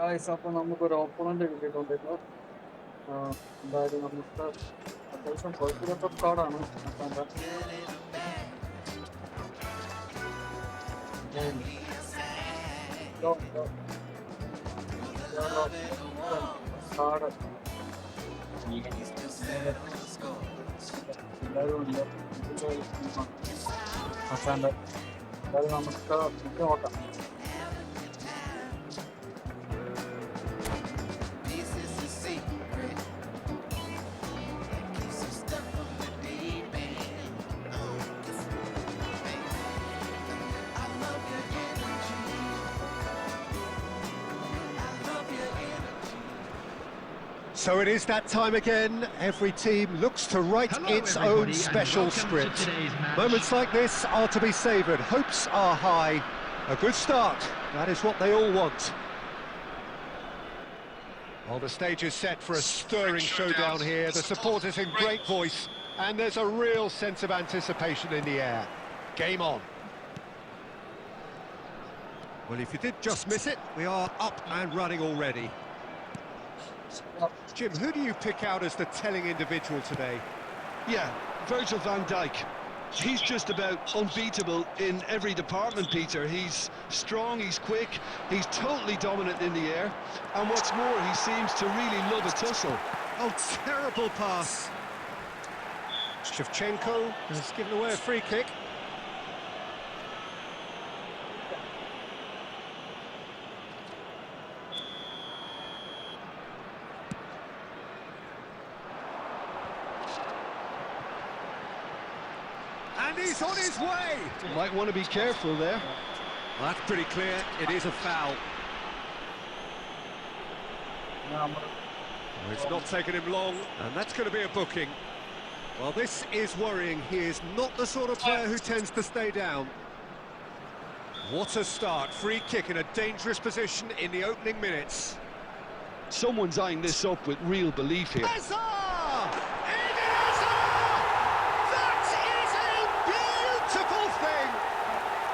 ഇപ്പൊ നമുക്കൊരു ഓപ്പണന്റ് കിട്ടിയിട്ടുണ്ടല്ലോ. എന്തായാലും നമുക്ക് അത്യാവശ്യം കുഴപ്പമില്ലാത്ത സ്ക്വാഡാണ്. സ്ക്വാഡ് എല്ലാവരും ഉണ്ട്. എന്തായാലും നമുക്ക് ഇത് നോക്കാം. So it is that time again. Every team looks to write its own special script. Moments like this are to be savoured. Hopes are high. A good start. That is what they all want. Well, the stage is set for a stirring showdown here. The supporters in great voice, and there's a real sense of anticipation in the air. Game on. Well, if you did just miss it, we are up and running already. Jim, who do you pick out as the telling individual today? Yeah, Virgil van Dijk. He's just about unbeatable in every department, Peter. He's strong, he's quick, he's totally dominant in the air. And what's more, he seems to really love a tussle. Oh, terrible pass. Shevchenko has given away a free kick. And he's on his way! Might want to be careful there. Well, that's pretty clear, it is a foul. Well, it's not taken him long, and that's going to be a booking. Well, this is worrying. He is not the sort of player who tends to stay down. What a start. Free kick in a dangerous position in the opening minutes. Someone's eyeing this up with real belief here.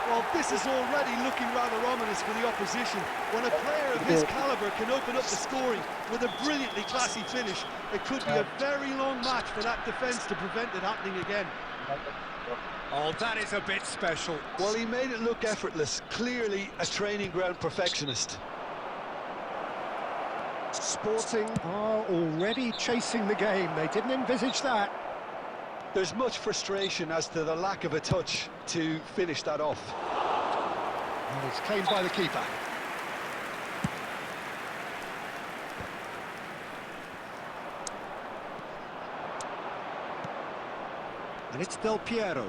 Well, this is already looking rather ominous for the opposition. When a player of his calibre can open up the scoring with a brilliantly classy finish, it could be a very long match for that defence to prevent it happening again. Oh, that is a bit special. Well, he made it look effortless. Clearly a training ground perfectionist. Sporting are already chasing the game. They didn't envisage that. There's much frustration as to the lack of a touch to finish that off. And it's claimed by the keeper. And it's Del Piero.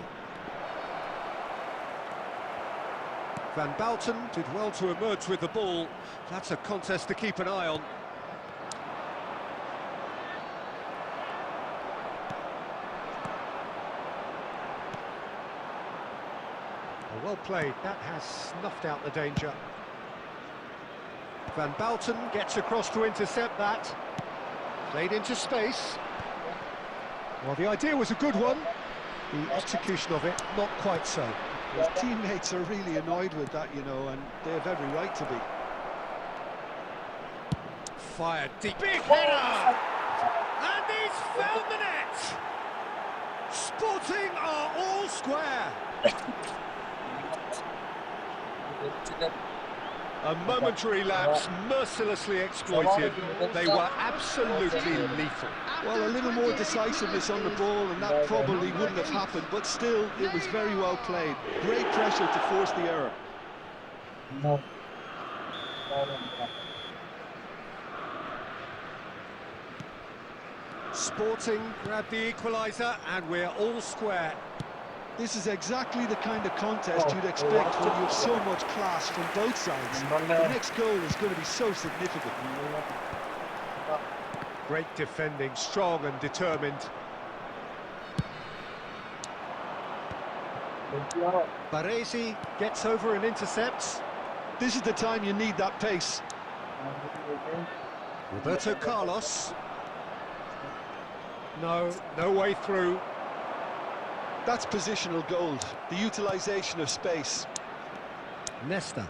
Van Bouten did well to emerge with the ball. That's a contest to keep an eye on. Well played, that has snuffed out the danger. Van Bouten gets across to intercept that. Played into space. Well, the idea was a good one. The execution of it, not quite so. His teammates are really annoyed with that, you know, and they have every right to be. Fired deep. Big header! And he's found the net! Sporting are all square. A momentary lapse, mercilessly exploited. They were absolutely lethal. Well, a little more decisiveness on the ball and that probably wouldn't have happened, but still, it was very well played. Great pressure to force the error. Sporting grabbed the equaliser and we're all square. This is exactly the kind of contest you'd expect when you have so much class from both sides. The next goal is going to be so significant. Great defending, strong and determined. Baresi gets over and intercepts. This is the time you need that pace. Roberto Carlos. No way through. That's positional gold, the utilisation of space. Nesta.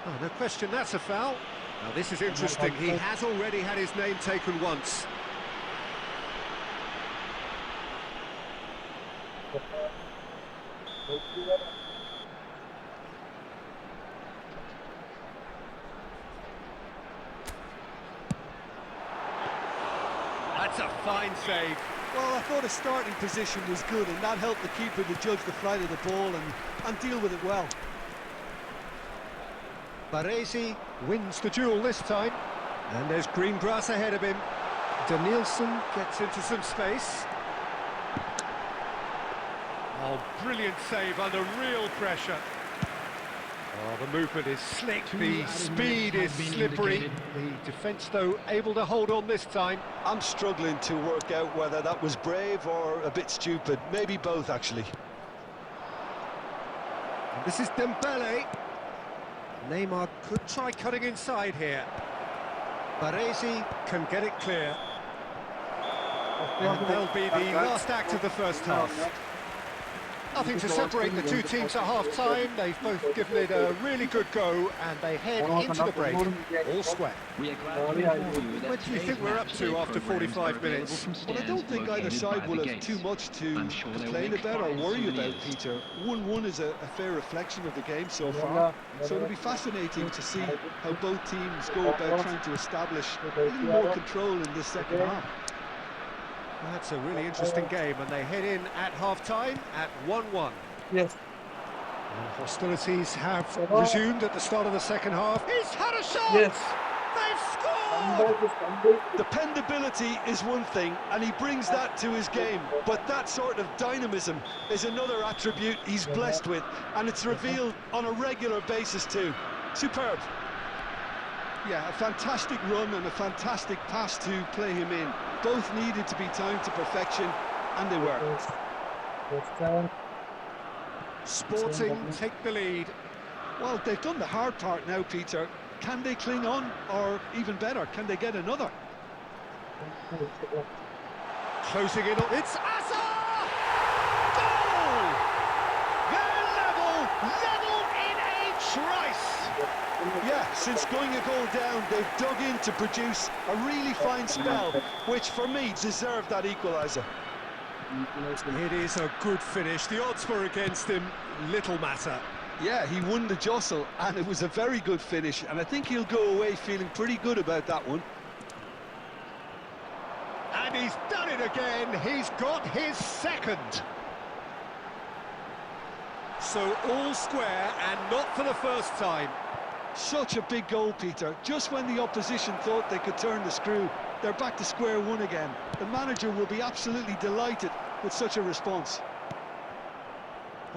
Oh, no question, that's a foul. Now, this is interesting. He has already had his name taken once. That's a fine save. Well, I thought his starting position was good, and that helped the keeper to judge the flight of the ball and deal with it well. 𝗪𝗪𝗠 wins the duel this time. And there's green grass ahead of him. 𝗕𝗘𝗟𝗜𝗓𝗓 gets into some space. Oh, brilliant save under real pressure. Oh, the movement is slick, the speed is slippery. The defence, though, able to hold on this time. I'm struggling to work out whether that was brave or a bit stupid. Maybe both, actually. And this is Dembele. Neymar could try cutting inside here. 𝗪𝗪𝗠 can get it clear. And they'll be the last act of the first half. Nothing to separate the two teams at half-time. They've both given it a really good go, and they head into the break, all square. What do you think we're up to after 45 minutes? Well, I don't think either side will have too much to complain about or worry about, Peter. 1-1 is a fair reflection of the game so far, so it'll be fascinating to see how both teams go about trying to establish a little more control in this second half. That's a really interesting game, and they head in at half-time at 1-1. Yes. And hostilities have resumed at the start of the second half. He's had a shot! Yes. They've scored! Dependability is one thing, and he brings that to his game, but that sort of dynamism is another attribute he's blessed with, and it's revealed on a regular basis too. Superb. Yeah, a fantastic run and a fantastic pass to play him in. Both needed to be timed to perfection, and they were. Sporting take the lead. Well, they've done the hard part now, Peter. Can they cling on, or even better, can they get another? Closing in on... It's Asa! Goal! They're level in a trice! Yeah, since going a goal down, they've dug in to produce a really fine spell, which for me deserved that equaliser. It is a good finish. The odds were against him, little matter. Yeah, he won the jostle, and it was a very good finish, and I think he'll go away feeling pretty good about that one. And he's done it again. He's got his second. So all square, and not for the first time. Such a big goal, Peter. Just when the opposition thought they could turn the screw, they're back to square one again. The manager will be absolutely delighted with such a response.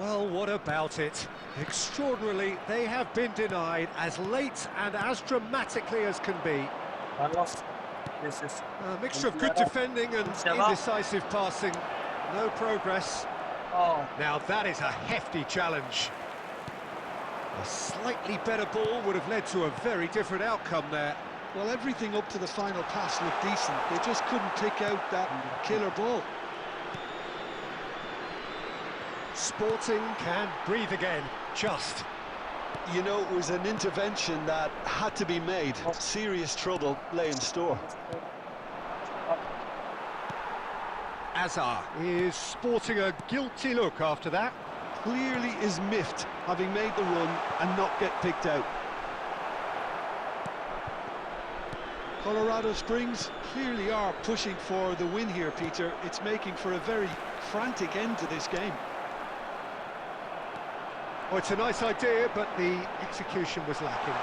Well, what about it? Extraordinarily, they have been denied as late and as dramatically as can be. A mixture of good defending and indecisive passing. No progress. Now that is a hefty challenge. A slightly better ball would have led to a very different outcome there. Well, everything up to the final pass looked decent. They just couldn't pick out that killer ball. Sporting can breathe again, just. You know, it was an intervention that had to be made. Serious trouble lay in store. Azar is sporting a guilty look after that. Clearly is miffed, having made the run and not get picked out. Colorado Springs clearly are pushing for the win here, Peter. It's making for a very frantic end to this game. Oh, it's a nice idea, but the execution was lacking.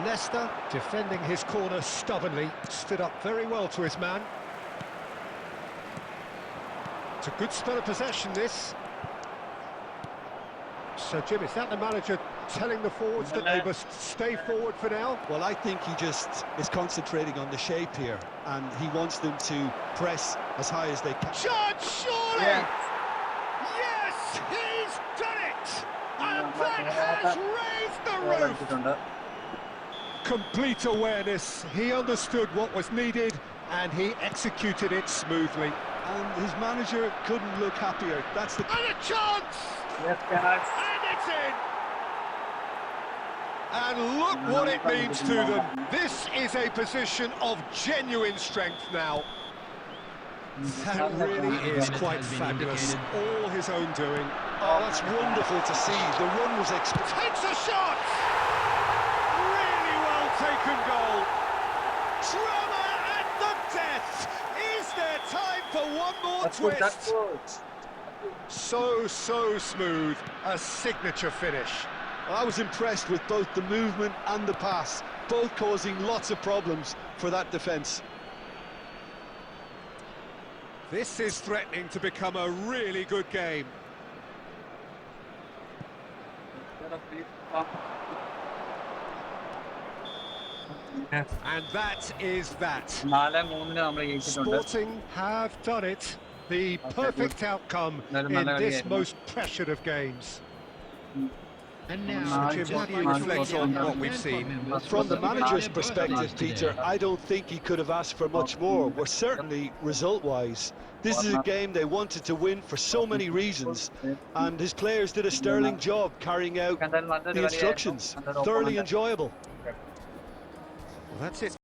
Nesta, defending his corner stubbornly, stood up very well to his man. It's a good spell of possession, this. So, Jim, is that the manager telling the forwards that they must stay forward for now? Well, I think he just is concentrating on the shape here, and he wants them to press as high as they can. Shot, surely! Yes, he's done it! And that has raised the roof! Complete awareness. He understood what was needed, and he executed it smoothly. And his manager couldn't look happier. That's the... And a chance! Yes, guys. And it's in! And look what it means to them. This is a position of genuine strength now. That really is quite fabulous. All his own doing. Oh, that's wonderful to see. The run was Takes a shot! Really well taken goal. Drama at the death. Is there time for one more twist? So smooth. A signature finish. I was impressed with both the movement and the pass, both causing lots of problems for that defence. This is threatening to become a really good game. And that is that. Sporting have done it. The perfect outcome in this most pressured of games. And now, Jim, how do you reflect on what we've seen? From the manager's perspective, Peter, I don't think he could have asked for much more. We're certainly result-wise. This is a game they wanted to win for so many reasons, and his players did a sterling job carrying out the instructions. Thoroughly enjoyable. Well, that's it.